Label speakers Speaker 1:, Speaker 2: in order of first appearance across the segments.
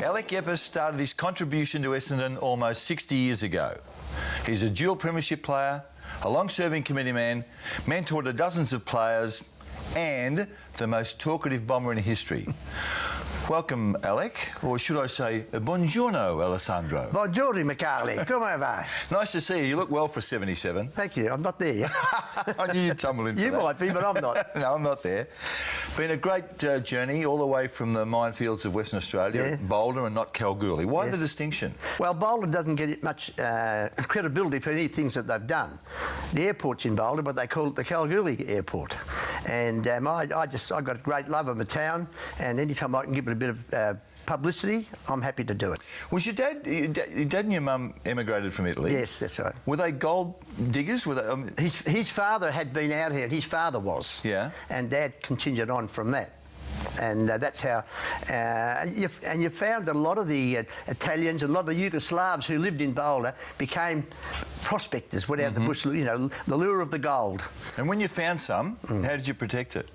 Speaker 1: Alec Epis started his contribution to Essendon almost 60 years ago. He's a dual premiership player, a long-serving committee man, mentored dozens of players, and the most talkative bomber in history. Welcome, Alec, or should I say, buongiorno, Alessandro.
Speaker 2: Buongiorno, Michele. Come va?
Speaker 1: Nice to see you. You look well for 77.
Speaker 2: Thank you. I'm not there yet.
Speaker 1: I knew you'd tumble into
Speaker 2: You
Speaker 1: that.
Speaker 2: might be, but I'm not.
Speaker 1: No, I'm not there. Been a great journey all the way from the minefields of Western Australia, Boulder and not Kalgoorlie. Why the distinction?
Speaker 2: Well, Boulder doesn't get much credibility for any things that they've done. The airport's in Boulder, but they call it the Kalgoorlie Airport. And I got a great love of my town, and anytime I can give it a bit of publicity, I'm happy to do it.
Speaker 1: Was your dad and your mum emigrated from Italy?
Speaker 2: Yes, that's right.
Speaker 1: Were they gold diggers? Were they?
Speaker 2: His father had been out here, and his father was.
Speaker 1: Yeah.
Speaker 2: And Dad continued on from that. And that's how... you found that a lot of the Italians and a lot of the Yugoslavs who lived in Boulder became prospectors, went out the bush, you know, the lure of the gold.
Speaker 1: And when you found some, how did you protect it?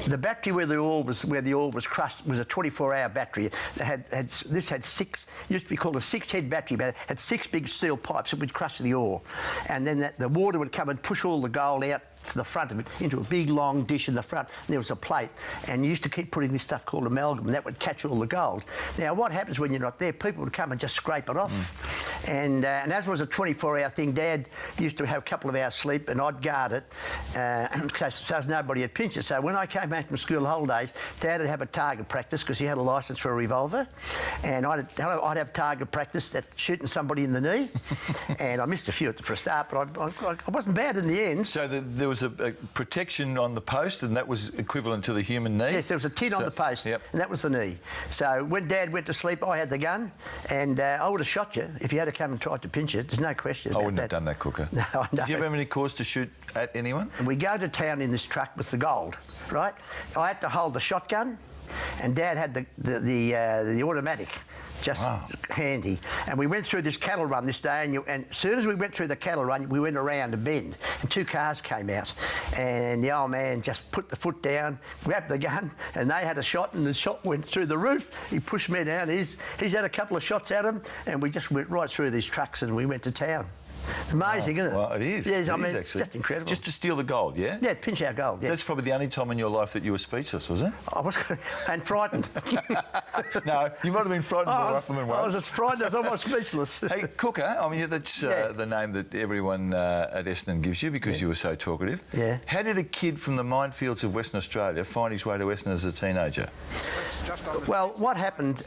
Speaker 2: The battery where the ore was crushed was a 24-hour battery. This had six, used to be called a six-head battery, but it had six big steel pipes that would crush the ore. And then the water would come and push all the gold out to the front of it into a big long dish in the front, and there was a plate, and you used to keep putting this stuff called amalgam, and that would catch all the gold. Now what happens when you're not there, people would come and just scrape it off. And as it was a 24-hour thing, Dad used to have a couple of hours sleep, and I'd guard it so as nobody would pinch it. So when I came back from school holidays, Dad would have a target practice because he had a licence for a revolver, and I'd have target practice at shooting somebody in the knee. And I missed a few for a start, but I wasn't bad in the end.
Speaker 1: So there was a protection on the post, and that was equivalent to the human knee?
Speaker 2: Yes, there was a tin on the post, and that was the knee. So when Dad went to sleep, I had the gun, and I would have shot you if you had to come and tried to pinch it. There's no question.
Speaker 1: I wouldn't have done that, Cooker.
Speaker 2: No, I know.
Speaker 1: Did you ever have any cause to shoot at anyone?
Speaker 2: We go to town in this truck with the gold, right? I had to hold the shotgun, and Dad had the automatic. Just handy. And we went through this cattle run this day, and as soon as we went through the cattle run, we went around a bend, and two cars came out, and the old man just put the foot down, grabbed the gun, and they had a shot, and the shot went through the roof. He pushed me down. He's had a couple of shots at him, and we just went right through these trucks, and we went to town. It's amazing, isn't it?
Speaker 1: Well, it is.
Speaker 2: Yes,
Speaker 1: I
Speaker 2: mean,
Speaker 1: actually.
Speaker 2: it's just incredible.
Speaker 1: Just to steal the gold, yeah?
Speaker 2: Yeah, pinch our gold, yeah.
Speaker 1: That's probably the only time in your life that you were speechless, was it?
Speaker 2: I was, and frightened.
Speaker 1: No, you might have been frightened more often than once.
Speaker 2: I was as frightened as almost speechless.
Speaker 1: Hey, Cooker, I mean, that's the name that everyone at Essendon gives you because you were so talkative.
Speaker 2: Yeah.
Speaker 1: How did a kid from the minefields of Western Australia find his way to Essendon as a teenager?
Speaker 2: Well, what happened...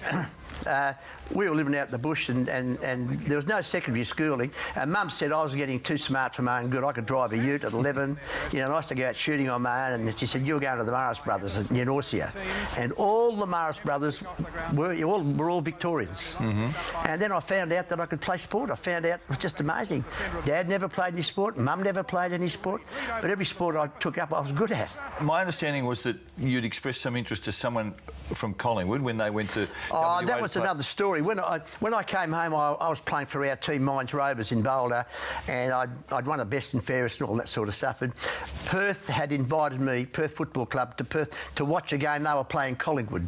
Speaker 2: we were living out in the bush, and there was no secondary schooling. And Mum said I was getting too smart for my own good. I could drive a ute at 11. You know, and I used to go out shooting on my own. And she said, "You're going to the Morris brothers at Norcia." And all the Morris brothers were all Victorians. And then I found out that I could play sport. I found out it was just amazing. Dad never played any sport. Mum never played any sport. But every sport I took up, I was good at.
Speaker 1: My understanding was that you'd expressed some interest to someone from Collingwood when they went to
Speaker 2: Oh, that was another story. When I came home, I was playing for our team, Mines Rovers in Boulder, and I'd won a best and fairest and all that sort of stuff. And Perth had invited me, Perth Football Club, to Perth to watch a game. They were playing Collingwood.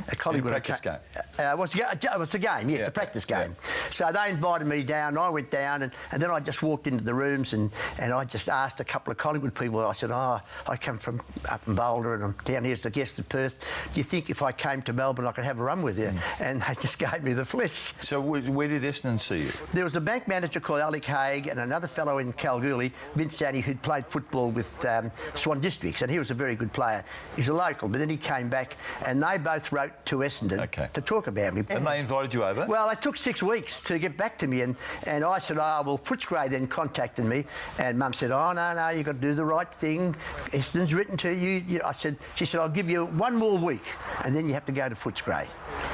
Speaker 2: A Collingwood
Speaker 1: practice game.
Speaker 2: It was a game, yes, a practice game. So they invited me down. I went down, and then I just walked into the rooms, and I just asked a couple of Collingwood people. I said, "Oh, I come from up in Boulder, and I'm down here as the guest at Perth. Do you think if I came to Melbourne I could have a run with you?" And they just gave me the flick.
Speaker 1: So where did Essendon see you?
Speaker 2: There was a bank manager called Alec Epis and another fellow in Kalgoorlie, Vince Annie, who'd played football with Swan Districts, and he was a very good player. He's a local, but then he came back, and they both wrote to Essendon to talk about me.
Speaker 1: And they invited you over?
Speaker 2: Well, it took 6 weeks to get back to me, and I said, "Oh, well, Footscray then contacted me," and Mum said, "Oh, no, you've got to do the right thing. Essendon's written to you." She said, "I'll give you one more week, and then you have to go to Footscray."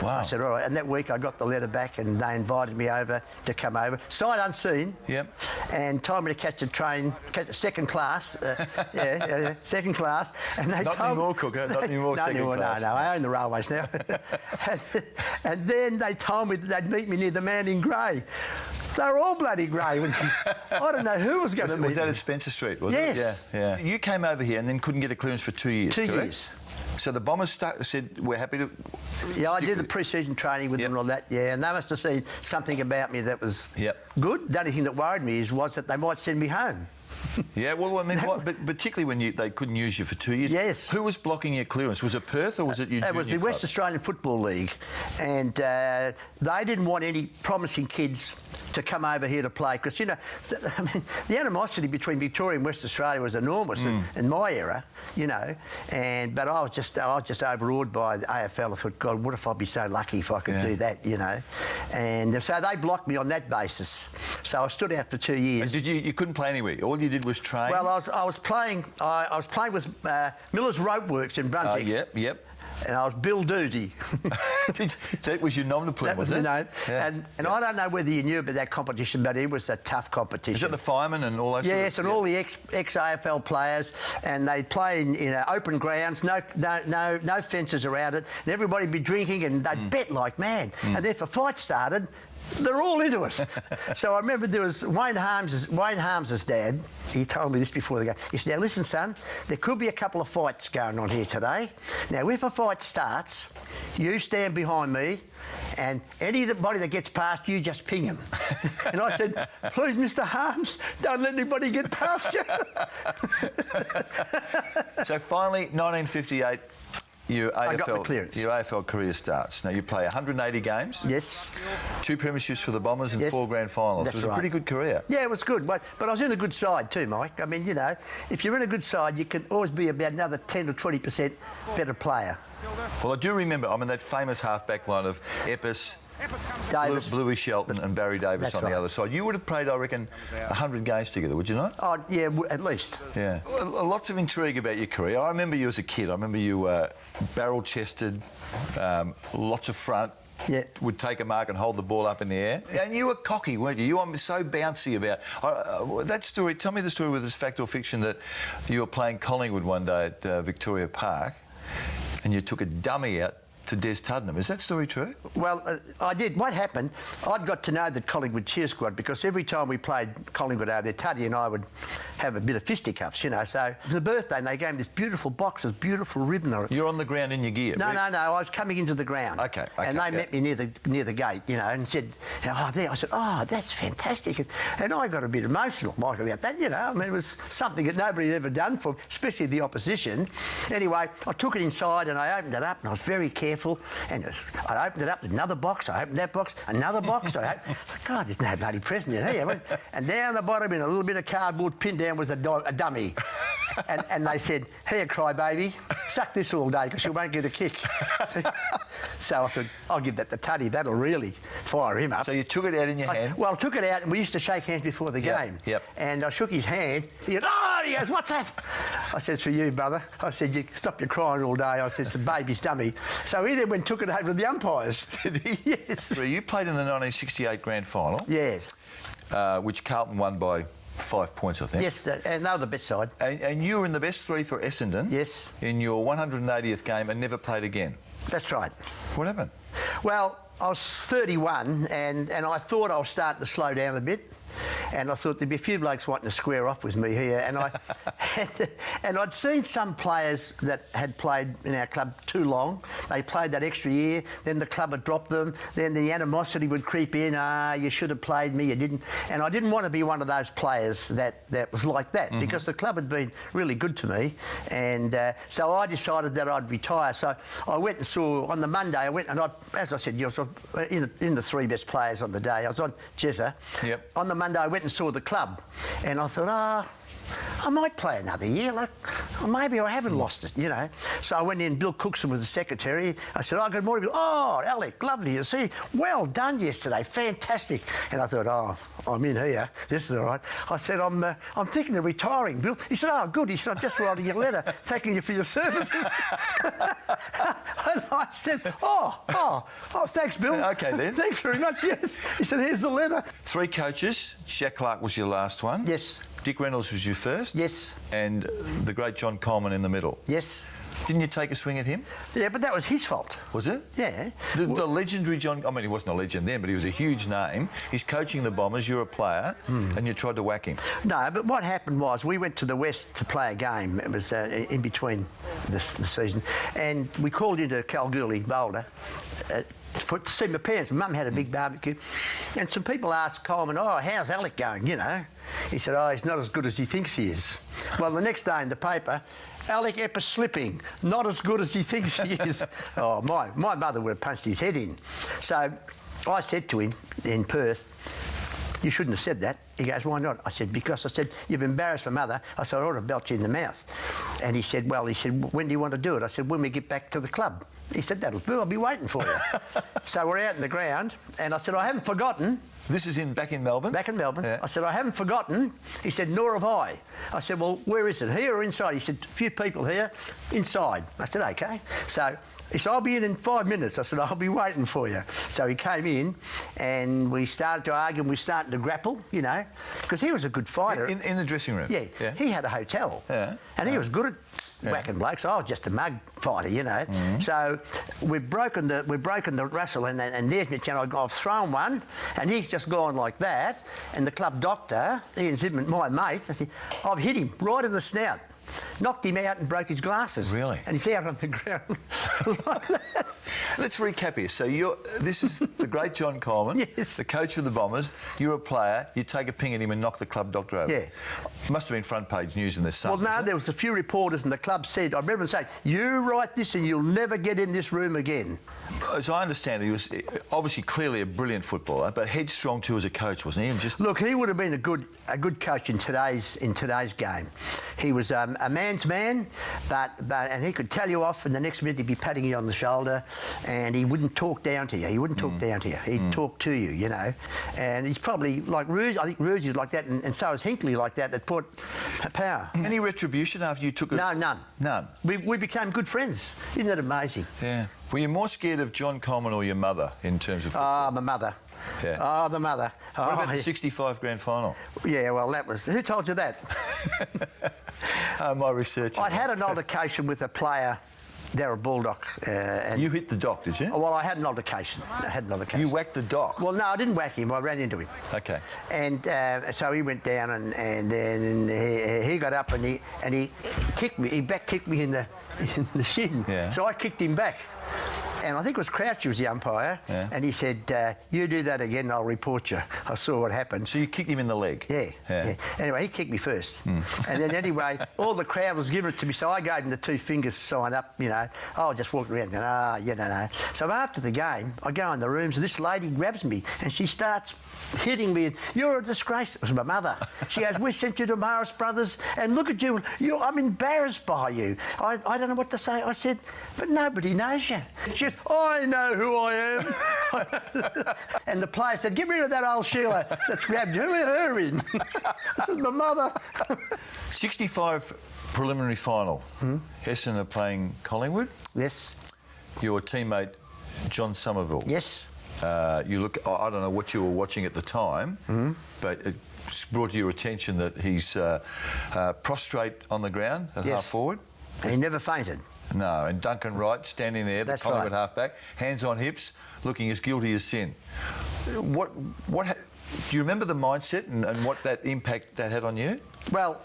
Speaker 1: Wow.
Speaker 2: I said, "All right," and that week I got the letter back, and they invited me over to come over, sight unseen.
Speaker 1: Yep.
Speaker 2: And told me to catch a train, second class. Second class. And they
Speaker 1: not anymore, Cooker. Not anymore. Second class.
Speaker 2: No, I own the railways now. and then they told me that they'd meet me near the man in grey. They were all bloody grey. I don't know who was going to meet
Speaker 1: Was that
Speaker 2: me.
Speaker 1: at Spencer Street, was it?
Speaker 2: Yes.
Speaker 1: Yeah. You came over here and then couldn't get a clearance for 2 years,
Speaker 2: 2
Speaker 1: correct?
Speaker 2: years.
Speaker 1: So the Bombers said, we're happy to...
Speaker 2: Yeah, I did the pre-season training with them and all that, yeah, and they must have seen something about me that was good. The only thing that worried me was that they might send me home.
Speaker 1: Yeah, well, I mean, but particularly when they couldn't use you for 2 years.
Speaker 2: Yes.
Speaker 1: Who was blocking your clearance? Was it Perth or was it your junior
Speaker 2: It was the
Speaker 1: club?
Speaker 2: West Australian Football League, and they didn't want any promising kids to come over here to play because, you know, the animosity between Victoria and West Australia was enormous in my era, you know, but I was just overawed by the AFL. I thought, God, what if I'd be so lucky if I could do that, you know? And so they blocked me on that basis. So I stood out for 2 years.
Speaker 1: And you couldn't play anywhere? All you did was train?
Speaker 2: Well, I was playing with Miller's Rope Works in Brunswick.
Speaker 1: Yep.
Speaker 2: And I was Bill Doody.
Speaker 1: That was your nom de plume,
Speaker 2: That was my name.
Speaker 1: Yeah.
Speaker 2: And I don't know whether you knew about that competition, but it was a tough competition.
Speaker 1: Is that the firemen and all those?
Speaker 2: Yes, and all the ex-AFL players, and they'd play in open grounds, no fences around it, and everybody'd be drinking, and they'd bet like mad. And then if a fight started, they're all into it. So I remember there was Wayne Harms's dad. He told me this before the game. He said, "Now listen, son, there could be a couple of fights going on here today. Now, if a fight starts, you stand behind me, and anybody that gets past you, just ping him." And I said, "Please, Mr. Harms, don't let anybody get past you."
Speaker 1: So finally, 1958. Your
Speaker 2: I got the clearance.
Speaker 1: Your AFL career starts. Now, you play 180 games.
Speaker 2: Yes. 2
Speaker 1: premierships for the Bombers and 4 grand finals.
Speaker 2: That's
Speaker 1: it was a pretty good career.
Speaker 2: Yeah, it was good. But I was in a good side too, Mike. I mean, you know, if you're in a good side, you can always be about another 10 or 20% better player.
Speaker 1: Well, I do remember, I mean, that famous half-back line of Epis,
Speaker 2: Davis.
Speaker 1: Bluey Shelton and Barry Davis on the other side. You would have played, I reckon, 100 games together, would you not?
Speaker 2: Oh, yeah, at least.
Speaker 1: Yeah. Well, lots of intrigue about your career. I remember you as a kid. I remember you barrel-chested, lots of front.
Speaker 2: Yeah.
Speaker 1: Would take a mark and hold the ball up in the air. And you were cocky, weren't you? You were so bouncy about... that story, tell me the story with this fact or fiction that you were playing Collingwood one day at Victoria Park and you took a dummy out to Des Tuddenham. Is that story true?
Speaker 2: Well, I did. What happened, I'd got to know the Collingwood cheer squad because every time we played Collingwood over there, Tuddy and I would have a bit of fisticuffs, you know. So the birthday, and they gave me this beautiful box, this beautiful ribbon.
Speaker 1: You're on the ground in your gear?
Speaker 2: No, I was coming into the ground.
Speaker 1: Okay.
Speaker 2: And they met me near the gate, you know, and said, "Oh, there." I said, "Oh, that's fantastic." And I got a bit emotional, Mike, about that, you know. I mean, it was something that nobody had ever done for, especially the opposition. Anyway, I took it inside and I opened it up and I was very careful. And I opened it up, another box, I opened that box, another box. God, there's no bloody present in here. And down the bottom, in a little bit of cardboard pinned down, was a dummy. and they said, "Here, crybaby, suck this all day because you won't get a kick." So I thought, I'll give that to Tuddy. That'll really fire him up.
Speaker 1: So you took it out in your hand?
Speaker 2: Well, I took it out and we used to shake hands before the game.
Speaker 1: Yep.
Speaker 2: And I shook his hand. He goes, "Oh," he goes, "What's that?" I said, "It's for you, brother." I said, "You stop your crying all day." I said, "It's a baby's dummy." So he then went and took it over to the umpires.
Speaker 1: Did he?
Speaker 2: Yes.
Speaker 1: So you played in the 1968 grand final.
Speaker 2: Yes.
Speaker 1: Which Carlton won by 5 points, I think.
Speaker 2: Yes, and they were the best side.
Speaker 1: And you were in the best 3 for Essendon.
Speaker 2: Yes.
Speaker 1: In your 180th game and never played again.
Speaker 2: That's right.
Speaker 1: What happened?
Speaker 2: Well, I was 31 and I thought I was starting to slow down a bit. And I thought there'd be a few blokes wanting to square off with me here. And and I'd seen some players that had played in our club too long. They played that extra year, then the club had dropped them, then the animosity would creep in. You should have played me, you didn't. And I didn't want to be one of those players that was like that because the club had been really good to me. And so I decided that I'd retire. So I went and saw, on the Monday, I went and as I said, I was in the 3 best players on the day. I was on Jezza.
Speaker 1: Yep.
Speaker 2: On the Monday, I went and saw the club, and I thought, I might play another year. Like, maybe I haven't lost it, you know. So I went in. Bill Cookson was the secretary. I said, "Oh, good morning." "Oh, Alec, lovely to see you. Well done yesterday, fantastic." And I thought, "Oh, I'm in here. This is all right." I said, "I'm thinking of retiring, Bill." He said, "Oh, good." He said, "I'm just writing you a letter thanking you for your services." And I said, "Oh, thanks, Bill."
Speaker 1: Okay, then.
Speaker 2: "Thanks very much." Yes. He said, "Here's the letter."
Speaker 1: 3 coaches. Shaq Clark was your last one.
Speaker 2: Yes.
Speaker 1: Dick Reynolds was your first.
Speaker 2: Yes.
Speaker 1: And the great John Corman in the middle.
Speaker 2: Yes.
Speaker 1: Didn't you take a swing at him?
Speaker 2: Yeah, but that was his fault.
Speaker 1: Was it?
Speaker 2: Yeah.
Speaker 1: The legendary John... I mean, he wasn't a legend then, but he was a huge name. He's coaching the Bombers, you're a player, and you tried to whack him.
Speaker 2: No, but what happened was we went to the West to play a game. It was in between the season. And we called into Kalgoorlie, Boulder, to see my parents. My mum had a big barbecue. And some people asked Corman, oh, how's Alec going, you know? He said, oh, he's not as good as he thinks he is. Well, the next day in the paper, Alec Epis slipping, not as good as he thinks he is. Oh, my mother would have punched his head in. So I said to him in Perth, you shouldn't have said that. He goes, why not? I said, because I said, you've embarrassed my mother. I said, I ought to belt you in the mouth. And he said, when do you want to do it? I said, when we get back to the club. He said, that'll do, I'll be waiting for you. So we're out in the ground, and I said, I haven't forgotten.
Speaker 1: This is back in Melbourne?
Speaker 2: Back in Melbourne.
Speaker 1: Yeah.
Speaker 2: I said, I haven't forgotten. He said, nor have I. I said, well, where is it, here or inside? He said, a few people here, inside. I said, OK. So he said, I'll be in 5 minutes. I said, I'll be waiting for you. So he came in, and we started to argue, and we started to grapple, you know, because he was a good fighter.
Speaker 1: In the dressing room?
Speaker 2: Yeah. He had a hotel.
Speaker 1: Yeah.
Speaker 2: And he was good at whacking blokes. I was just a mug fighter, you know. So we've broken the wrestle, and there's my channel. I've thrown one, and he's just gone like that. And the club doctor, Ian Zimmerman, my mate, I said, I've hit him right in the snout. Knocked him out and broke his glasses.
Speaker 1: Really?
Speaker 2: And he's out on the ground like that.
Speaker 1: Let's recap here. So this is the great John Corman,
Speaker 2: Yes.
Speaker 1: the coach of the Bombers. You're a player. You take a ping at him and knock the club doctor over.
Speaker 2: Yeah.
Speaker 1: Must have been front page news in the Sun.
Speaker 2: Well, no, there was a few reporters, and the club said, I remember them saying, you write this and you'll never get in this room again.
Speaker 1: As I understand it, he was obviously clearly a brilliant footballer, but headstrong too as a coach, wasn't he? And just
Speaker 2: Look, he would have been a good coach in today's game. He was a man's man, and he could tell you off, and the next minute he'd be patting you on the shoulder, and he wouldn't talk down to you. He wouldn't talk down to you. He'd talk to you, you know. And he's probably like Rouge. I think Rouge is like that, and so is Hinkley like that. That put power.
Speaker 1: Any retribution after you took it?
Speaker 2: No, none.
Speaker 1: None.
Speaker 2: We became good friends. Isn't that amazing?
Speaker 1: Yeah. Were you more scared of John Corman or your mother in terms of football?
Speaker 2: Oh, my mother.
Speaker 1: Yeah.
Speaker 2: Oh, the mother.
Speaker 1: What about the 65 grand final?
Speaker 2: Yeah, well, that was... Who told you that?
Speaker 1: My research.
Speaker 2: I'd had an altercation with a player, Darryl Baldock. And
Speaker 1: You hit the dock, did you?
Speaker 2: well, I had an altercation.
Speaker 1: You whacked the dock?
Speaker 2: Well, no, I didn't whack him. I ran into him.
Speaker 1: Okay.
Speaker 2: And so he went down, and then he got up and he kicked me. He back kicked me in the shin.
Speaker 1: Yeah.
Speaker 2: So I kicked him back. And I think it was Crouch who was the umpire.
Speaker 1: Yeah.
Speaker 2: And he said, you do that again, I'll report you. I saw what happened.
Speaker 1: So you kicked him in the leg?
Speaker 2: Yeah. Anyway, he kicked me first. And then anyway, all the crowd was giving it to me, so I gave him the 2 fingers sign up, you know. I just walked around going, you know. So after the game, I go in the rooms, and this lady grabs me, and she starts hitting me. And, you're a disgrace. It was my mother. She goes, we sent you to Morris Brothers, and look at you. I'm embarrassed by you. I don't know what to say. I said, but nobody knows you. She goes, I know who I am. And the player said, get rid of that old Sheila that's grabbed you. Let her in. This is my mother.
Speaker 1: 65 preliminary final. Essendon are playing Collingwood.
Speaker 2: Yes.
Speaker 1: Your teammate, John Somerville.
Speaker 2: Yes.
Speaker 1: You look. I don't know what you were watching at the time, but it's brought to your attention that he's prostrate on the ground at half forward.
Speaker 2: And he never fainted.
Speaker 1: No, and Duncan Wright standing there,
Speaker 2: That's
Speaker 1: the Collingwood
Speaker 2: right.
Speaker 1: halfback, hands on hips, looking as guilty as sin. Do you remember the mindset and what that impact that had on you?
Speaker 2: Well,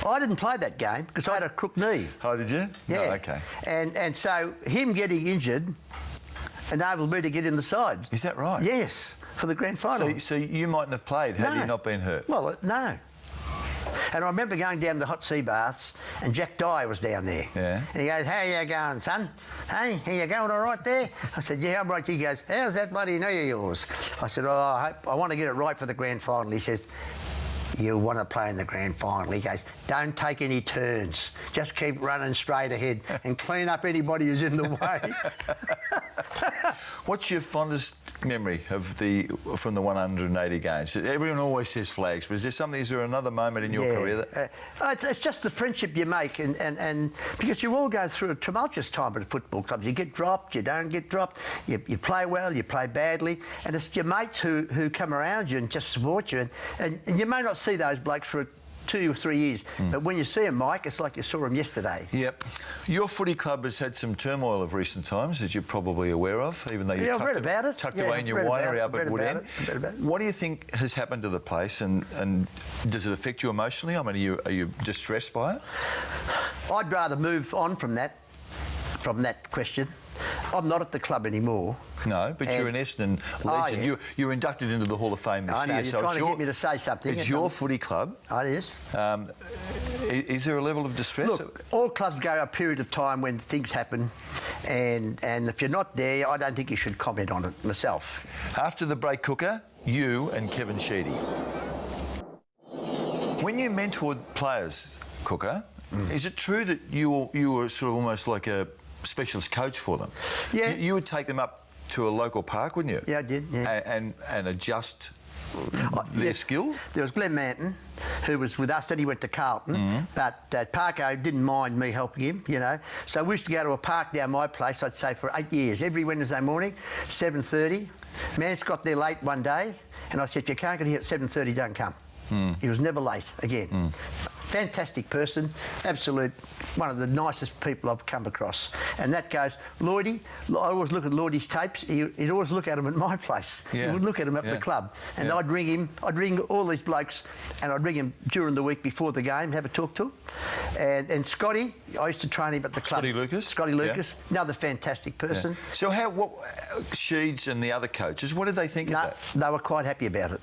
Speaker 2: I didn't play that game because I had a crook knee.
Speaker 1: Oh, did you?
Speaker 2: Yeah.
Speaker 1: No, okay.
Speaker 2: And so him getting injured enabled me to get in the side.
Speaker 1: Is that right?
Speaker 2: Yes, for the grand final.
Speaker 1: So you mightn't have played had you not been hurt?
Speaker 2: Well, no. And I remember going down the hot sea baths, and Jack Dyer was down there.
Speaker 1: Yeah.
Speaker 2: And he goes, how you going, son? Hey, are you going all right there? I said, yeah, I'm right. He goes, how's that bloody knee of yours? I said, I want to get it right for the grand final. He says, you want to play in the grand final. He goes, don't take any turns. Just keep running straight ahead and clean up anybody who's in the way.
Speaker 1: What's your fondest memory of from the 180 games? Everyone always says flags, but is there another moment in your career that...
Speaker 2: it's just the friendship you make, and because you all go through a tumultuous time at a football club. You get dropped, you don't get dropped, you play well, you play badly, and it's your mates who come around you and just support you, and you may not see those blokes for 2 or 3 years. But when you see him, Mike, it's like you saw him yesterday.
Speaker 1: Yep. Your footy club has had some turmoil of recent times, as you're probably aware of, even though you
Speaker 2: I've read about it.
Speaker 1: tucked away in your winery up at Woodend.
Speaker 2: Read about it.
Speaker 1: What do you think has happened to the place, and does it affect you emotionally? I mean, are you distressed by it?
Speaker 2: I'd rather move on from that question. I'm not at the club anymore.
Speaker 1: No, but you're an Essendon legend.
Speaker 2: yeah.
Speaker 1: You're inducted into the Hall of Fame this
Speaker 2: I know,
Speaker 1: year.
Speaker 2: you're
Speaker 1: So
Speaker 2: trying
Speaker 1: it's
Speaker 2: to get me to say something.
Speaker 1: It's your footy club.
Speaker 2: Oh, it is.
Speaker 1: Is there a level of distress?
Speaker 2: Look, all clubs go a period of time when things happen, and if you're not there, I don't think you should comment on it myself.
Speaker 1: After the break, Cooker, you and Kevin Sheedy. When you mentored players, Cooker, is it true that you were sort of almost like a specialist coach for them?
Speaker 2: Yeah.
Speaker 1: You would take them up to a local park, wouldn't you?
Speaker 2: Yeah, I did, yeah.
Speaker 1: And adjust their skills?
Speaker 2: There was Glenn Manton, who was with us, then he went to Carlton, but Parko didn't mind me helping him, you know. So we used to go to a park down my place, I'd say, for 8 years, every Wednesday morning, 7:30. Mance got there late one day, and I said, if you can't get here at 7:30, don't come. He was never late again. Fantastic person, absolute, one of the nicest people I've come across. And that goes, Lloydie, I always look at Lloydie's tapes, he'd always look at them at my place.
Speaker 1: Yeah.
Speaker 2: He would look at them at the club. And I'd ring all these blokes, and I'd ring him during the week before the game, have a talk to him. And Scotty, I used to train him at the club. Scotty Lucas, another fantastic person.
Speaker 1: Yeah. So Sheeds and the other coaches, what did they think of that?
Speaker 2: They were quite happy about it.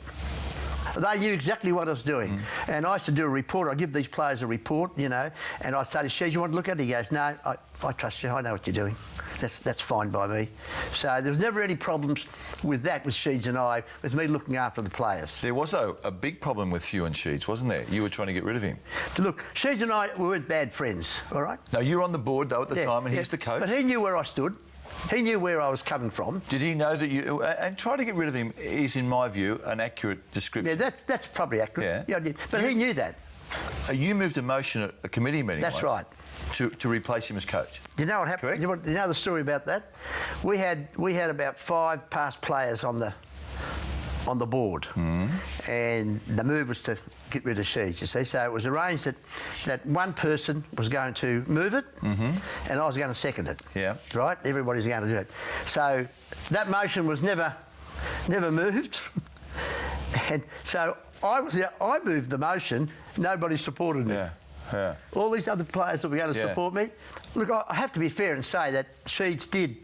Speaker 2: They knew exactly what I was doing. And I used to do a report. I'd give these players a report, you know, and I'd say to Sheedy, you want to look at it? He goes, no, I trust you. I know what you're doing. That's fine by me. So there was never any problems with that, with Sheeds and I, with me looking after the players.
Speaker 1: There was a big problem with you and Sheeds, wasn't there? You were trying to get rid of him.
Speaker 2: Look, Sheeds and I weren't bad friends, all right?
Speaker 1: No, you were on the board, though, at the time, and he's the coach.
Speaker 2: But he knew where I stood. He knew where I was coming from.
Speaker 1: Did he know that you... And try to get rid of him is, in my view, an accurate description.
Speaker 2: Yeah, that's probably accurate. Yeah, I did. But he knew that.
Speaker 1: You moved a motion at a committee meeting
Speaker 2: That's
Speaker 1: once
Speaker 2: right.
Speaker 1: to replace him as coach.
Speaker 2: You know what happened? You know the story about that? We had about 5 past players on the board, and the move was to get rid of Sheeds, you see. So it was arranged that one person was going to move it, and I was going to second it.
Speaker 1: Yeah.
Speaker 2: Right? Everybody's going to do it. So that motion was never moved, and so I moved the motion. Nobody supported me.
Speaker 1: Yeah.
Speaker 2: All these other players that were going to support me. Look, I have to be fair and say that Sheeds did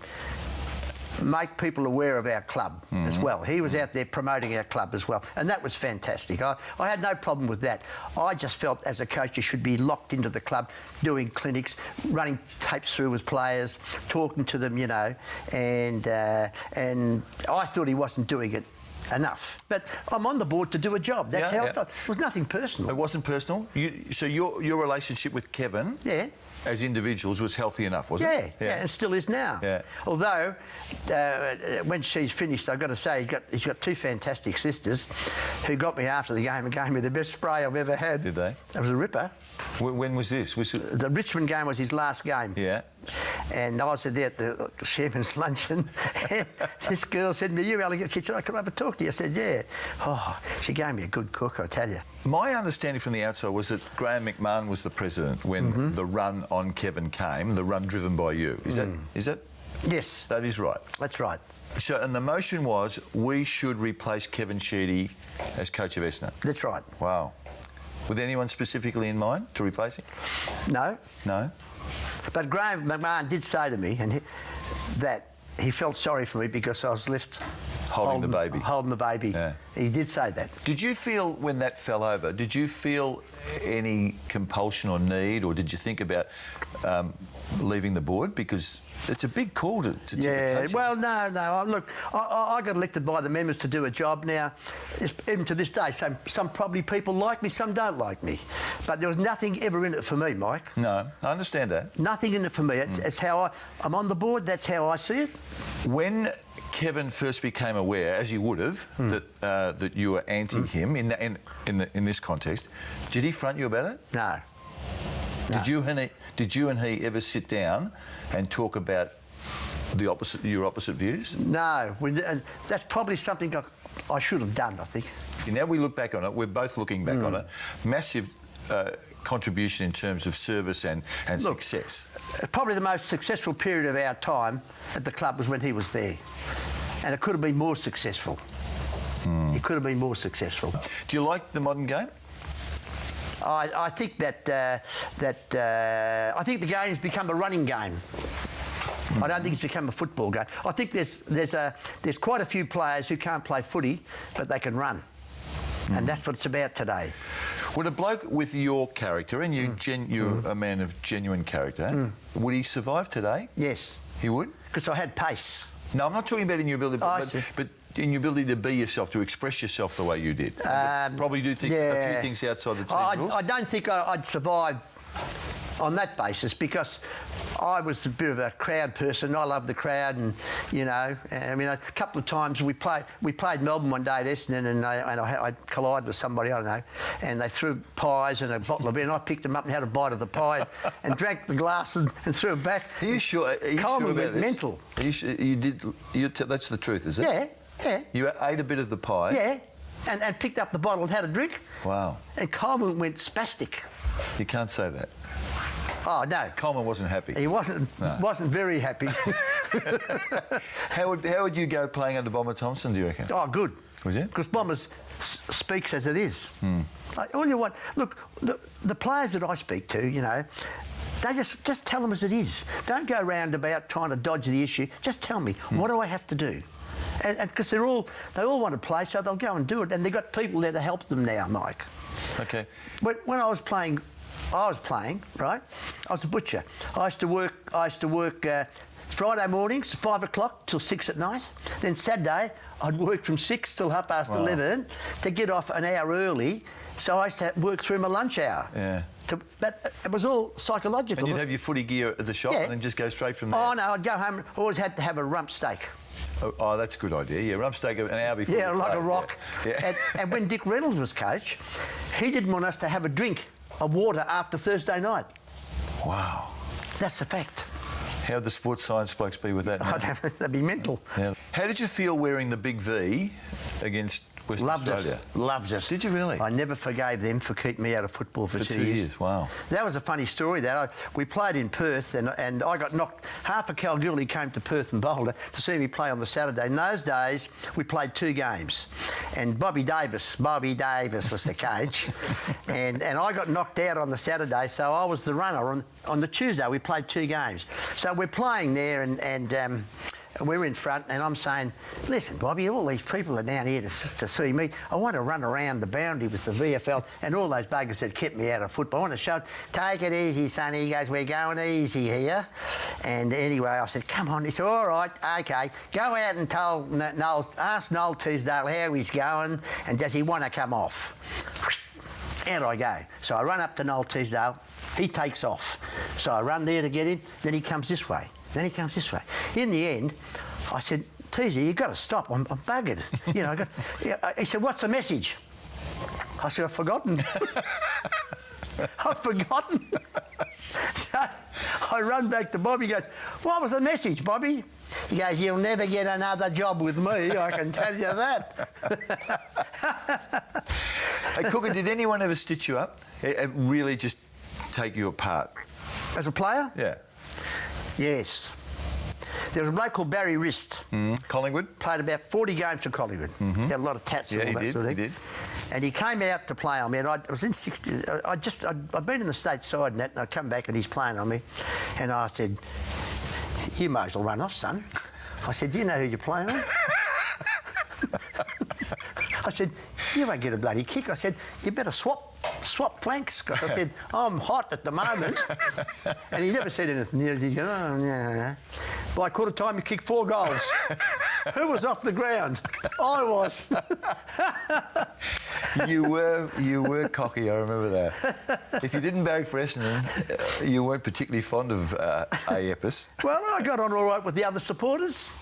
Speaker 2: make people aware of our club as well. He was out there promoting our club as well, and that was fantastic. I had no problem with that. I just felt as a coach you should be locked into the club, doing clinics, running tapes through with players, talking to them, you know, and I thought he wasn't doing it enough. But I'm on the board to do a job. That's how I felt. It was nothing personal.
Speaker 1: It wasn't personal? So your relationship with Kevin...
Speaker 2: Yeah.
Speaker 1: As individuals was healthy enough, was it?
Speaker 2: Yeah, and still is now.
Speaker 1: Yeah.
Speaker 2: Although, when she's finished, I've got to say, he's got 2 fantastic sisters who got me after the game and gave me the best spray I've ever had.
Speaker 1: Did they?
Speaker 2: That was a ripper.
Speaker 1: When was this?
Speaker 2: The Richmond game was his last game.
Speaker 1: Yeah.
Speaker 2: And I was there at the chairman's luncheon. And this girl said to me, you, Alec, she said, can I have a talk to you? I said, yeah. Oh, she gave me a good cook, I tell you.
Speaker 1: My understanding from the outside was that Graham McMahon was the president when the run on Kevin came, the run driven by you. Is that?
Speaker 2: Yes.
Speaker 1: That is right.
Speaker 2: That's right.
Speaker 1: So, and the motion was we should replace Kevin Sheedy as coach of Essendon.
Speaker 2: That's right.
Speaker 1: Wow. With anyone specifically in mind to replace him?
Speaker 2: No.
Speaker 1: No?
Speaker 2: But Graham McMahon did say to me that he felt sorry for me because I was left
Speaker 1: holding the baby.
Speaker 2: Holding the baby.
Speaker 1: Yeah.
Speaker 2: He did say that.
Speaker 1: Did you feel, when that fell over, did you feel any compulsion or need, or did you think about leaving the board? Because it's a big call to take a coaching.
Speaker 2: Well, no. Look, I got elected by the members to do a job. Now, even to this day, some probably people like me, some don't like me. But there was nothing ever in it for me, Mike.
Speaker 1: No, I understand that.
Speaker 2: Nothing in it for me. It's how I'm on the board. That's how I see it.
Speaker 1: When Kevin first became aware, as he would have, that you were anti him in this context, did he front you about it?
Speaker 2: No.
Speaker 1: Did you and he ever sit down and talk about your opposite views?
Speaker 2: No. That's probably something I should have done, I think.
Speaker 1: Now we look back on it. We're both looking back on it. Massive contribution in terms of service and
Speaker 2: Look,
Speaker 1: success?
Speaker 2: Probably the most successful period of our time at the club was when he was there. And it could have been more successful. It could have been more successful.
Speaker 1: Do you like the modern game?
Speaker 2: I think that I think the game's become a running game. I don't think it's become a football game. I think there's quite a few players who can't play footy, but they can run, and that's what it's about today.
Speaker 1: Would a bloke with your character, and you're a man of genuine character, would he survive today?
Speaker 2: Yes.
Speaker 1: He would?
Speaker 2: Because I had pace.
Speaker 1: No, I'm not talking about in your ability,
Speaker 2: see.
Speaker 1: but in your ability to be yourself, to express yourself the way you did. Probably do a few things outside the team rules.
Speaker 2: I don't think I'd survive on that basis because I was a bit of a crowd person. I love the crowd, and you know, I mean, a couple of times we played Melbourne one day at Essendon, and I collided with somebody I don't know, and they threw pies and a bottle of beer, and I picked them up and had a bite of the pie and drank the glass and threw it back.
Speaker 1: Are you sure? Are you
Speaker 2: Corman
Speaker 1: sure about
Speaker 2: went
Speaker 1: this?
Speaker 2: mental.
Speaker 1: Are you sure? You did. That's the truth, is it?
Speaker 2: Yeah, yeah.
Speaker 1: You ate a bit of the pie.
Speaker 2: Yeah, and picked up the bottle and had a drink.
Speaker 1: Wow.
Speaker 2: And Corman went spastic.
Speaker 1: You can't say that.
Speaker 2: Oh no.
Speaker 1: Coleman wasn't happy.
Speaker 2: He wasn't very happy.
Speaker 1: How would you go playing under Bomber Thompson, do you reckon?
Speaker 2: Oh, good.
Speaker 1: Would you?
Speaker 2: Because Bombers speaks as it is. Like, all you want, look, the players that I speak to, you know, they just tell them as it is. Don't go round about trying to dodge the issue. Just tell me, what do I have to do? And because they all want to play, so they'll go and do it. And they've got people there to help them now, Mike.
Speaker 1: Okay.
Speaker 2: When I was playing, right? I was a butcher. I used to work Friday mornings, 5 o'clock till 6 at night. Then Saturday, I'd work from 6 till 11:30 to get off an hour early. So I used to work through my lunch hour.
Speaker 1: Yeah.
Speaker 2: But it was all psychological.
Speaker 1: And you'd have your footy gear at the shop and then just go straight from there?
Speaker 2: Oh, no, I'd go home. Always had to have a rump steak.
Speaker 1: Oh, that's a good idea. Yeah, rump steak an hour before.
Speaker 2: Yeah,
Speaker 1: you
Speaker 2: like
Speaker 1: play.
Speaker 2: a rock.
Speaker 1: Yeah.
Speaker 2: And when Dick Reynolds was coach, he didn't want us to have a drink of water after Thursday night.
Speaker 1: Wow.
Speaker 2: That's a fact.
Speaker 1: How'd the sports science blokes be with that?
Speaker 2: That'd be mental.
Speaker 1: Yeah. How did you feel wearing the big V against Western Australia?
Speaker 2: Loved it.
Speaker 1: Did you really?
Speaker 2: I never forgave them for keeping me out of football for 2 years.
Speaker 1: Wow.
Speaker 2: That was a funny story. We played in Perth, and I got knocked. Half of Kalgoorlie came to Perth and Boulder to see me play on the Saturday. In those days, we played 2 games, and Bobby Davis was the coach, and I got knocked out on the Saturday, so I was the runner. On the Tuesday, we played 2 games. So we're playing there, and we're in front, and I'm saying, listen, Bobby, all these people are down here to see me. I want to run around the boundary with the VFL and all those buggers that kept me out of football. I want to show, take it easy, sonny. He goes, we're going easy here. And anyway, I said, come on. He said, all right, OK. Go out and ask Noel Teasdale how he's going and does he want to come off. Out I go. So I run up to Noel Teasdale. He takes off. So I run there to get in. Then he comes this way. Then he comes this way. In the end, I said, Teasy, you've got to stop. I'm buggered. You know. He said, what's the message? I said, I've forgotten. I've forgotten. So I run back to Bobby. He goes, what was the message, Bobby? He goes, you'll never get another job with me, I can tell you that.
Speaker 1: Hey, Cooker, did anyone ever stitch you up? Really just take you apart?
Speaker 2: As a player?
Speaker 1: Yeah.
Speaker 2: Yes. There was a bloke called Barry Wrist.
Speaker 1: Collingwood?
Speaker 2: Played about 40 games for Collingwood. He had a lot of tats and all that sort of thing.
Speaker 1: He did.
Speaker 2: And he came out to play on me, and I was in 60. I'd been in the States side and that, and I'd come back and he's playing on me. And I said, you might as well run off, son. I said, do you know who you're playing on? I said, you won't get a bloody kick. I said, you better swap flanks. I said, I'm hot at the moment. And he never said anything. He goes, oh, yeah. By quarter time, he kicked 4 goals. Who was off the ground? I was.
Speaker 1: You were cocky, I remember that. If you didn't barrack for Essendon, you weren't particularly fond of Epis.
Speaker 2: Well, I got on all right with the other supporters.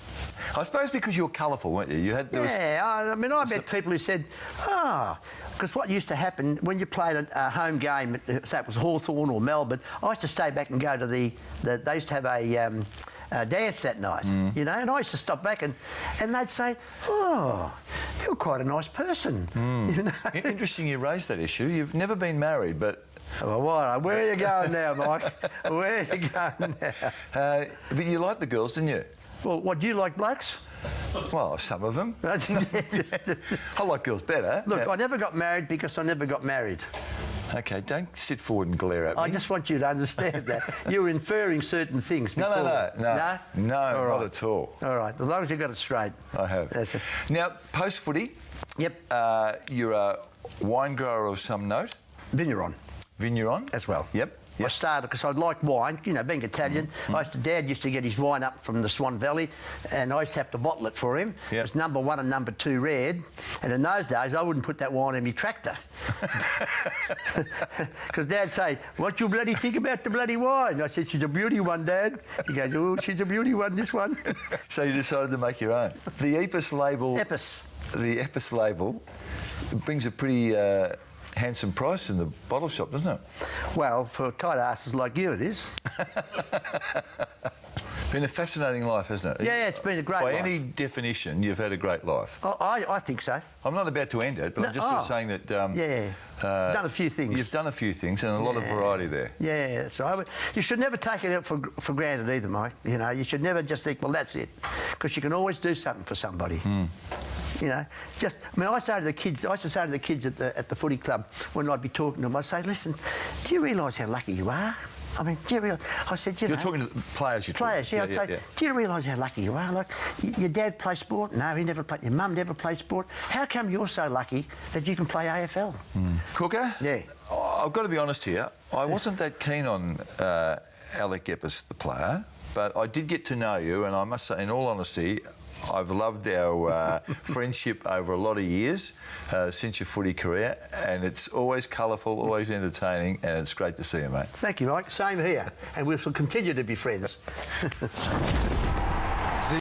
Speaker 1: I suppose because you were colourful, weren't you?
Speaker 2: I met people who said, because what used to happen when you played a home game, say it was Hawthorn or Melbourne, I used to stay back and go to they used to have a dance that night, you know, and I used to stop back and they'd say, oh, you're quite a nice person. You know?
Speaker 1: Interesting you raised that issue. You've never been married, but
Speaker 2: Well, what? Where are you going now, Mike? Where are you going now?
Speaker 1: But you liked the girls, didn't you?
Speaker 2: Well, what, do you like blokes?
Speaker 1: Well, some of them. I like girls better.
Speaker 2: Look,
Speaker 1: Yeah.
Speaker 2: I never got married because I never got married.
Speaker 1: Okay, don't sit forward and glare at me.
Speaker 2: I just want you to understand that. You were inferring certain things before.
Speaker 1: No,
Speaker 2: No?
Speaker 1: not
Speaker 2: right.
Speaker 1: at all.
Speaker 2: All right, as long as you got it straight.
Speaker 1: I have.
Speaker 2: That's it.
Speaker 1: Now, post-footy,
Speaker 2: Yep.
Speaker 1: you're a wine grower of some note.
Speaker 2: Vigneron
Speaker 1: Vigneron.
Speaker 2: as well.
Speaker 1: Yep.
Speaker 2: I started because I like wine, you know, being Italian. Dad used to get his wine up from the Swan Valley, and I used to have to bottle it for him.
Speaker 1: Yep.
Speaker 2: It was number 1 and number 2 red, and in those days I wouldn't put that wine in my tractor. Because Dad'd say, "What you bloody think about the bloody wine?" I said, "She's a beauty one, Dad." He goes, "Oh, she's a beauty one, this one."
Speaker 1: So you decided to make your own. The Epis label.
Speaker 2: Epis.
Speaker 1: The Epis label brings a pretty handsome price in the bottle shop, doesn't it?
Speaker 2: Well, for tight asses like you, it is.
Speaker 1: Been a fascinating life, hasn't it?
Speaker 2: Yeah, it's been a great
Speaker 1: By
Speaker 2: life.
Speaker 1: any definition, you've had a great life.
Speaker 2: I think so.
Speaker 1: I'm not about to end it, but
Speaker 2: No,
Speaker 1: I'm just sort of saying that.
Speaker 2: Done a few things.
Speaker 1: You've done a few things and a lot of variety there.
Speaker 2: Yeah, that's right. You should never take it out for granted either, Mike. You know, you should never just think, well, that's it, because you can always do something for somebody. You know, I used to say to the kids at the footy club when I'd be talking to them, I'd say, "Listen, do you realise how lucky you are? I mean, do you realise?" I said,
Speaker 1: You're talking to the players.
Speaker 2: Players, yeah. I'd say, "Do you realise how lucky you are? Like, your dad plays sport? No, he never played. Your mum never played sport. How come you're so lucky that you can play AFL?"
Speaker 1: Cooker?
Speaker 2: Yeah.
Speaker 1: I've got to be honest here. I wasn't that keen on Alec Epis, the player, but I did get to know you, and I must say, in all honesty, I've loved our friendship over a lot of years since your footy career, and it's always colourful, always entertaining, and it's great to see you, mate.
Speaker 2: Thank you, Mike. Same here, and we shall continue to be friends.